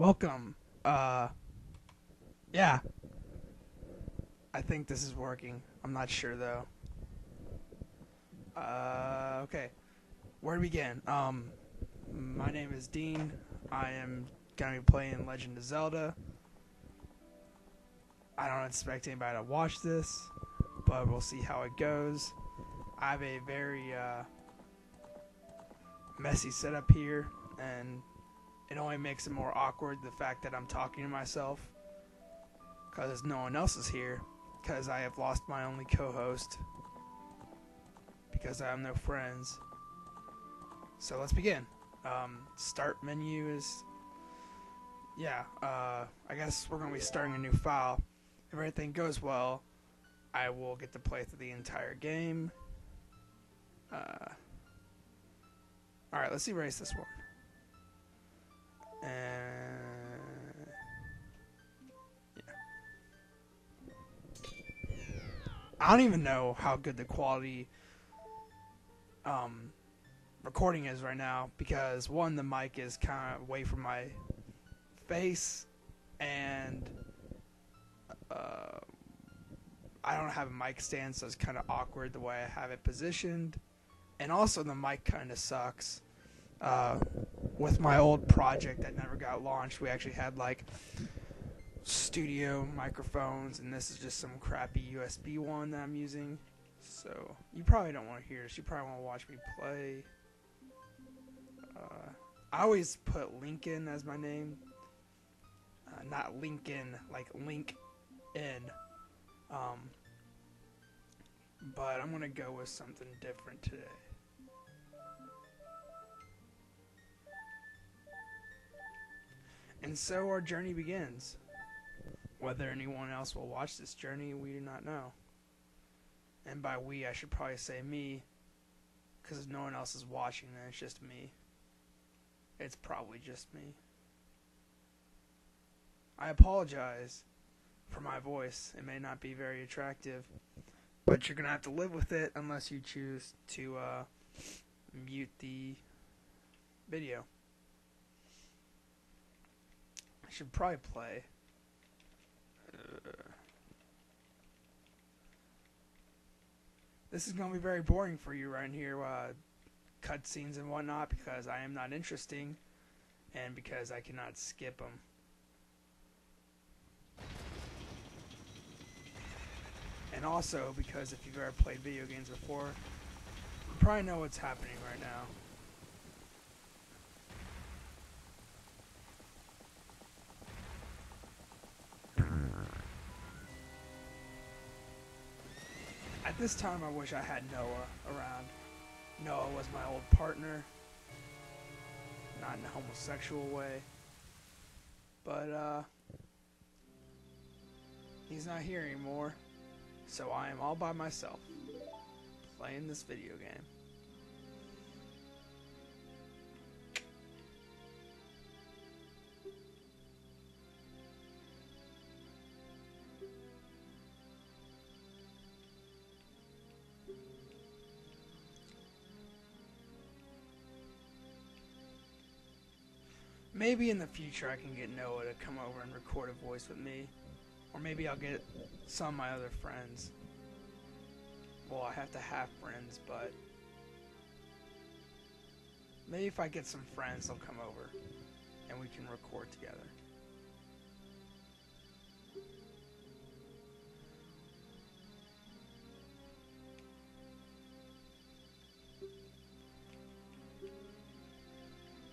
Welcome. Yeah. I think this is working. I'm not sure though. Okay. Where to begin? My name is Dean. I am gonna be playing Legend of Zelda. I don't expect anybody to watch this, but we'll see how it goes. I have a very messy setup here, and it only makes it more awkward the fact that I'm talking to myself because no one else is here, because I have lost my only co-host because I have no friends. So let's begin. Start menu is, I guess we're going to be starting a new file. If everything goes well, I will get to play through the entire game. Alright, let's erase this one. And I don't even know how good the quality recording is right now, because one, the mic is kind of away from my face, and I don't have a mic stand, so it's kind of awkward the way I have it positioned. And also the mic kind of sucks. With my old project that never got launched, we actually had like studio microphones, and this is just some crappy USB one that I'm using. So you probably don't want to hear this. You probably want to watch me play. I always put Lincoln as my name, not Lincoln like link in. But I'm gonna go with something different today. And so our journey begins. Whether anyone else will watch this journey, we do not know. And by we, I should probably say me, because if no one else is watching, then it's just me. It's probably just me. I apologize for my voice. It may not be very attractive, but you're going to have to live with it unless you choose to mute the video. I should probably play. This is going to be very boring for you right here, cutscenes and whatnot, because I am not interesting, and because I cannot skip them. And also because if you've ever played video games before, you probably know what's happening right now. At this time, I wish I had Noah around. Noah was my old partner. Not in a homosexual way. But, he's not here anymore. So I am all by myself, playing this video game. Maybe in the future I can get Noah to come over and record a voice with me. Or maybe I'll get some of my other friends. Well, I have to have friends, but maybe if I get some friends, they'll come over and we can record together.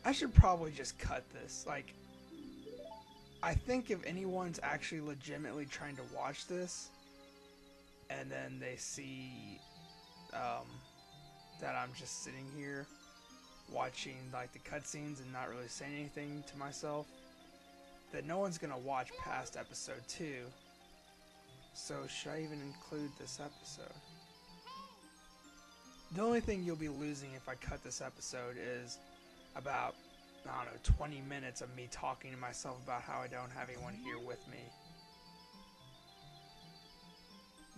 I should probably just cut this. Like, I think if anyone's actually legitimately trying to watch this, and then they see that I'm just sitting here watching like the cutscenes and not really saying anything to myself, that no one's gonna watch past episode 2. So should I even include this episode? The only thing you'll be losing if I cut this episode is about, I don't know, 20 minutes of me talking to myself about how I don't have anyone here with me.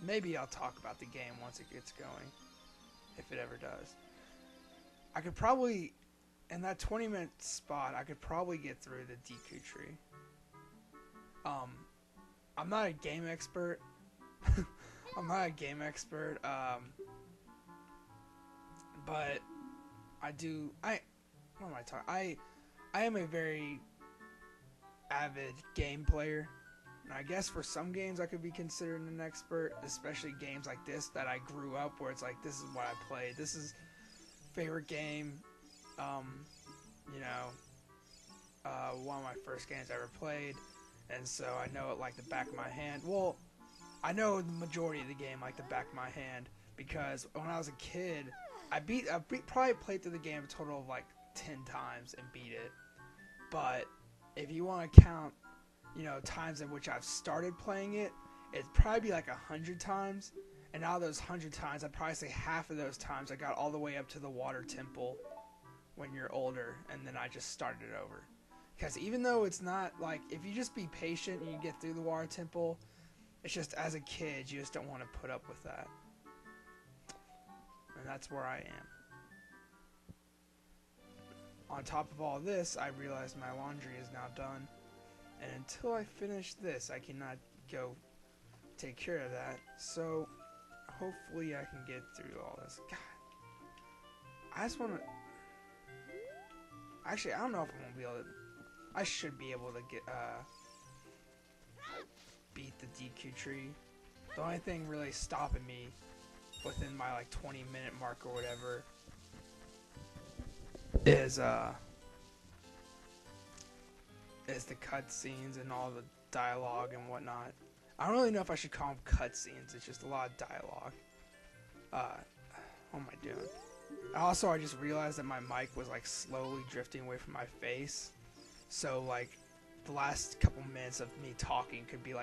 Maybe I'll talk about the game once it gets going, if it ever does. I could probably in that 20-minute spot, I could probably get through the Deku Tree. I'm not a game expert. I'm not a game expert. But what am I talking? I am a very avid game player. And I guess for some games I could be considered an expert, especially games like this that I grew up where it's like, this is what I played. This is favorite game. One of my first games I ever played. And so I know it like the back of my hand. Well, I know the majority of the game like the back of my hand because when I was a kid, I probably played through the game a total of like 10 times and beat it. But if you want to count, times in which I've started playing it, it'd probably be like 100 times. And out of those 100 times, I'd probably say half of those times I got all the way up to the water temple when you're older, and then I just started it over. Because even though it's not like, if you just be patient and you get through the water temple, it's just as a kid, you just don't want to put up with that. And that's where I am. On top of all this, I realized my laundry is now done. And until I finish this, I cannot go take care of that. So, hopefully I can get through all this. God. I just want to... Actually, I don't know if I'm going to be able to... I should be able to get, beat the Deku Tree. The only thing really stopping me within my, 20-minute mark or whatever is the cutscenes and all the dialogue and whatnot. I don't really know if I should call them cutscenes. It's just a lot of dialogue. What am I doing? Also, I just realized that my mic was slowly drifting away from my face. So the last couple minutes of me talking could be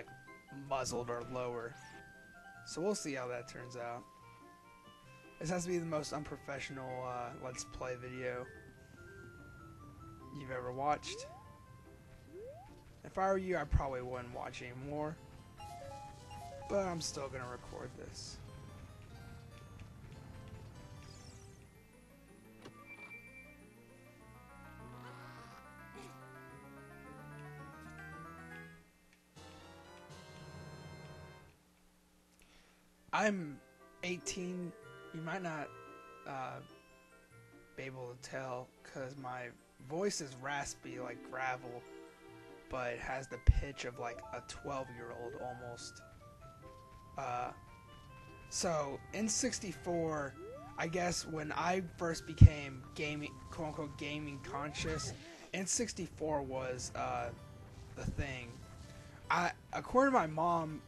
muzzled or lower. So we'll see how that turns out. This has to be the most unprofessional Let's Play video you've ever watched. If I were you, I probably wouldn't watch anymore. But I'm still going to record this. I'm 18. You might not be able to tell because my voice is raspy like gravel, but it has the pitch of a 12-year-old almost. So in 64, I guess when I first became gaming, quote-unquote gaming conscious, N64 was the thing. According to my mom,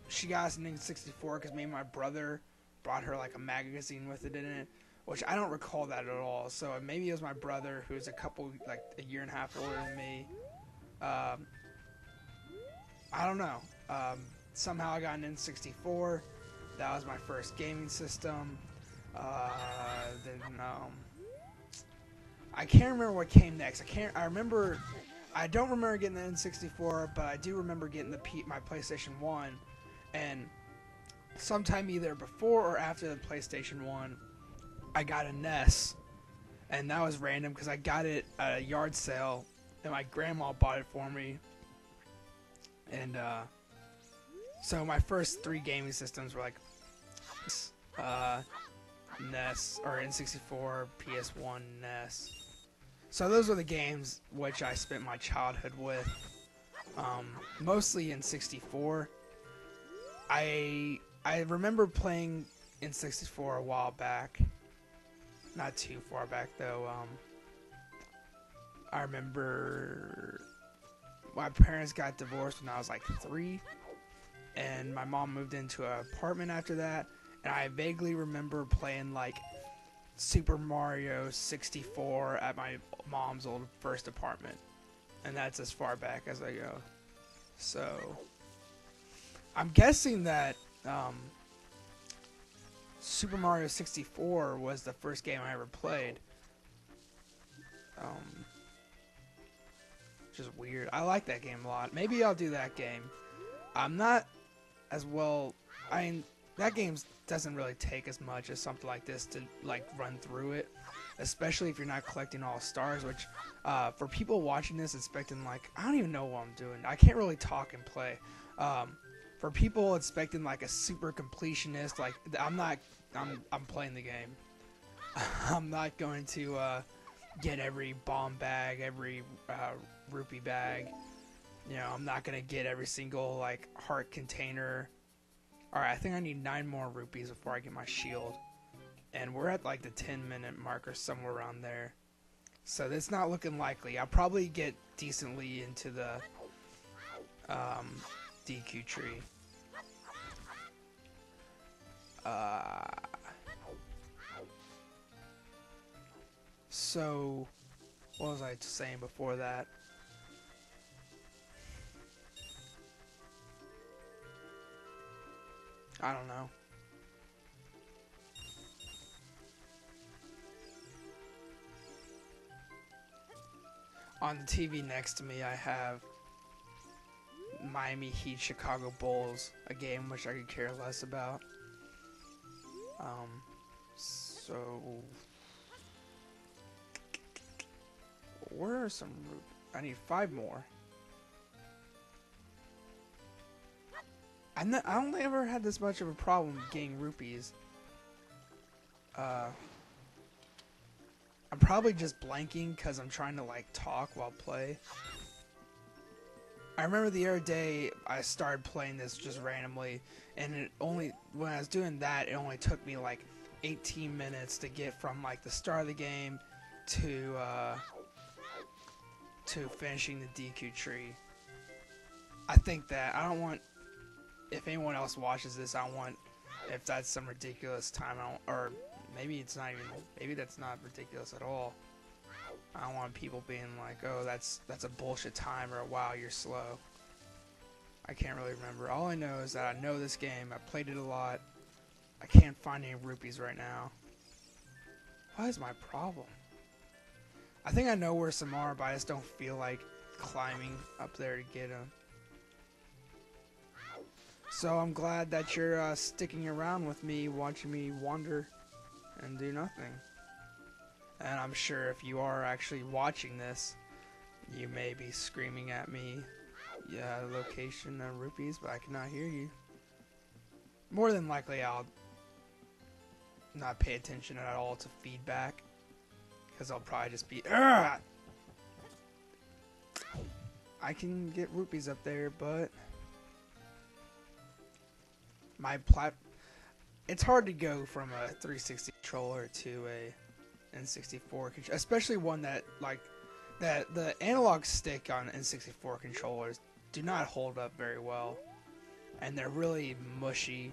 she got us an N64 because me and my brother brought her a magazine with it in it, which I don't recall that at all. So maybe it was my brother, who's a year and a half older than me. I don't know. Somehow I got an N64. That was my first gaming system. I can't remember what came next. I don't remember getting the N64, but I do remember getting my PlayStation 1. And sometime either before or after the PlayStation 1, I got a NES. And that was random because I got it at a yard sale, and my grandma bought it for me. And so my first 3 gaming systems were NES or N64, PS1, NES. So those were the games which I spent my childhood with. Mostly N64. I remember playing N64 a while back. Not too far back though. I remember my parents got divorced when I was 3, and my mom moved into an apartment after that, and I vaguely remember playing Super Mario 64 at my mom's old first apartment, and that's as far back as I go. So I'm guessing that Super Mario 64 was the first game I ever played. Which is weird. I like that game a lot. Maybe I'll do that game. I'm not as well... that game doesn't really take as much as something like this to run through it. especially if you're not collecting all stars, which for people watching this expecting like, I don't even know what I'm doing. I can't really talk and play. For people expecting like a super completionist, like I'm playing the game. I'm not going to get every bomb bag, every rupee bag. You know, I'm not going to get every single like heart container. Alright, I think I need 9 more rupees before I get my shield. And we're at like the 10-minute mark or somewhere around there. So that's not looking likely. I'll probably get decently into the Deku Tree. So, what was I saying before that? I don't know. On the TV next to me, I have Miami Heat Chicago Bulls, a game which I could care less about. So where are some? I need 5 more. I only ever had this much of a problem getting rupees. I'm probably just blanking because I'm trying to like talk while play. I remember the other day I started playing this just randomly, and when I was doing that, it only took me like 18 minutes to get from like the start of the game to finishing the Deku Tree. I think that I don't want, if anyone else watches this, I don't want, if that's some ridiculous time, or maybe it's not even, maybe that's not ridiculous at all. I don't want people being like, oh, that's a bullshit time, or wow, you're slow. I can't really remember. All I know is that I know this game. I played it a lot. I can't find any rupees right now. What is my problem? I think I know where some are, but I just don't feel like climbing up there to get them. So I'm glad that you're sticking around with me, watching me wander and do nothing. And I'm sure if you are actually watching this, you may be screaming at me, yeah, location of rupees, but I cannot hear you. More than likely, I'll not pay attention at all to feedback, because I'll probably just be, Argh! I can get rupees up there, but it's hard to go from a 360 controller to a N64 controller, especially one that the analog stick on N64 controllers do not hold up very well, and they're really mushy,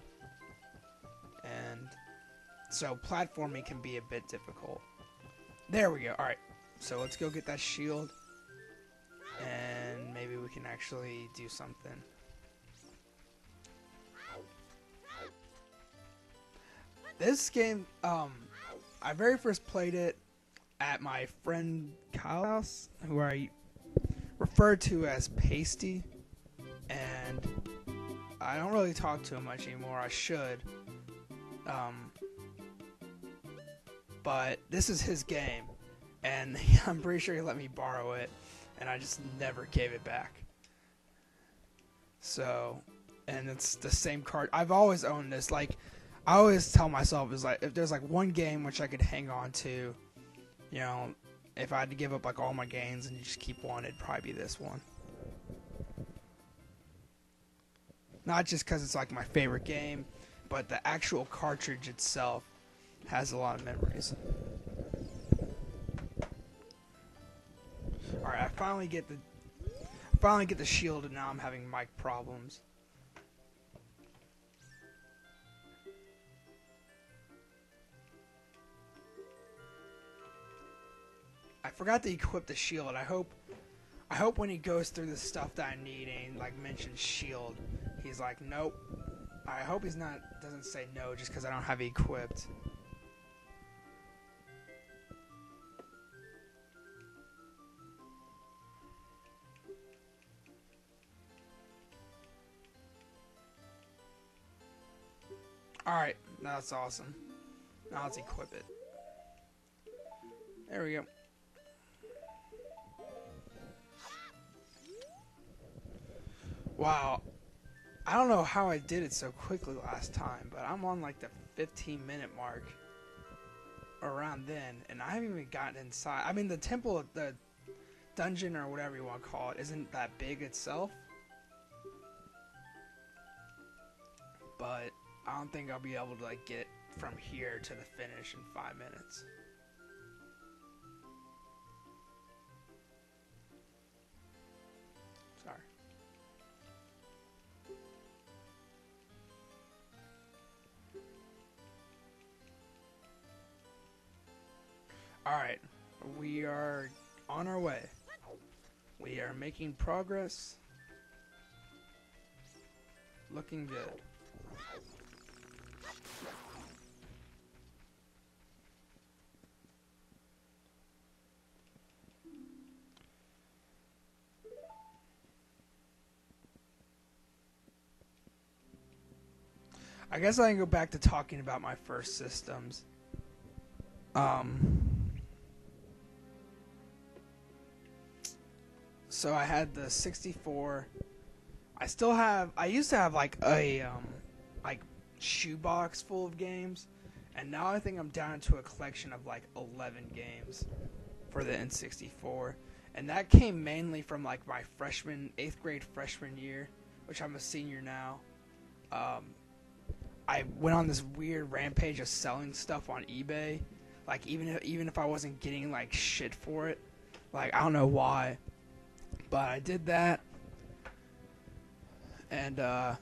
and so platforming can be a bit difficult. There we go. Alright, so let's go get that shield, and maybe we can actually do something. This game, I very first played it at my friend Kyle's house, who I refer to as Pasty, and I don't really talk to him much anymore. I should, but this is his game, and I'm pretty sure he let me borrow it, and I just never gave it back. So, and it's the same card. I've always owned this. Like, I always tell myself, is like, if there's like one game which I could hang on to, you know, if I had to give up like all my games and just keep one, it'd probably be this one. Not just because it's like my favorite game, but the actual cartridge itself has a lot of memories. Alright, I finally get the shield, and now I'm having mic problems. I forgot to equip the shield. I hope when he goes through the stuff that I need and like mentions shield, he's like, nope. I hope he's not, doesn't say no just because I don't have it equipped. Alright, that's awesome. Now let's equip it. There we go. Wow. I don't know how I did it so quickly last time, but I'm on like the 15-minute mark around then, and I haven't even gotten inside. I mean, the temple, the dungeon or whatever you want to call it, isn't that big itself, but I don't think I'll be able to like get from here to the finish in 5 minutes. Sorry. Alright, we are on our way. We are making progress. Looking good. I guess I can go back to talking about my first systems. So I had the 64. I used to have like a like shoebox full of games, and now I think I'm down to a collection of like 11 games for the N64, and that came mainly from like my 8th grade freshman year, which I'm a senior now. I went on this weird rampage of selling stuff on eBay, like even if I wasn't getting like shit for it, like I don't know why. But I did that, and and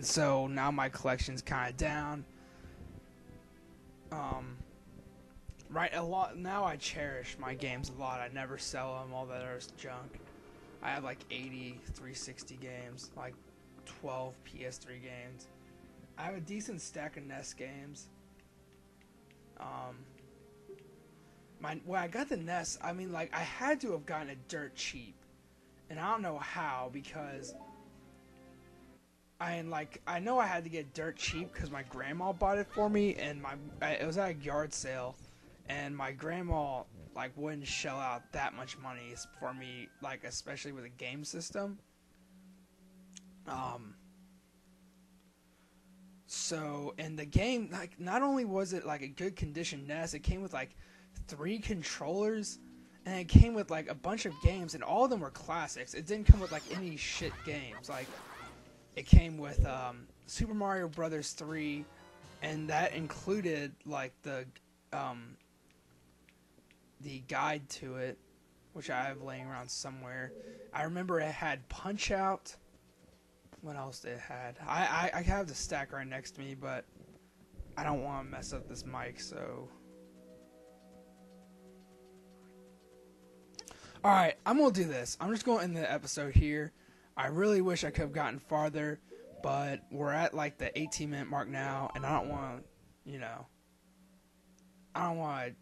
so now my collection's kind of down. Right, a lot now. I cherish my games a lot. I never sell them. All that is junk. I have like 80 360 games, like 12 PS3 games. I have a decent stack of NES games. When I got the NES, I mean, like, I had to have gotten it dirt cheap, and I don't know how, because I know I had to get dirt cheap because my grandma bought it for me, and it was at a yard sale, and my grandma like wouldn't shell out that much money for me, like especially with a game system. So, and the game, like, not only was it like a good condition NES, it came with like 3 controllers, and it came with like a bunch of games, and all of them were classics. It didn't come with like any shit games. Like, it came with Super Mario Brothers 3, and that included like the guide to it, which I have laying around somewhere. I remember it had Punch Out. What else did it had? I have the stack right next to me, but I don't want to mess up this mic, so. Alright, I'm going to do this. I'm just going to end the episode here. I really wish I could have gotten farther, but we're at like the 18-minute mark now, and I don't want to, I don't want to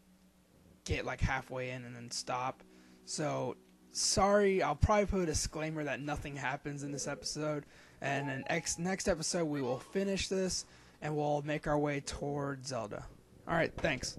get like halfway in and then stop. So, sorry, I'll probably put a disclaimer that nothing happens in this episode, and in next episode we will finish this, and we'll make our way toward Zelda. Alright, thanks.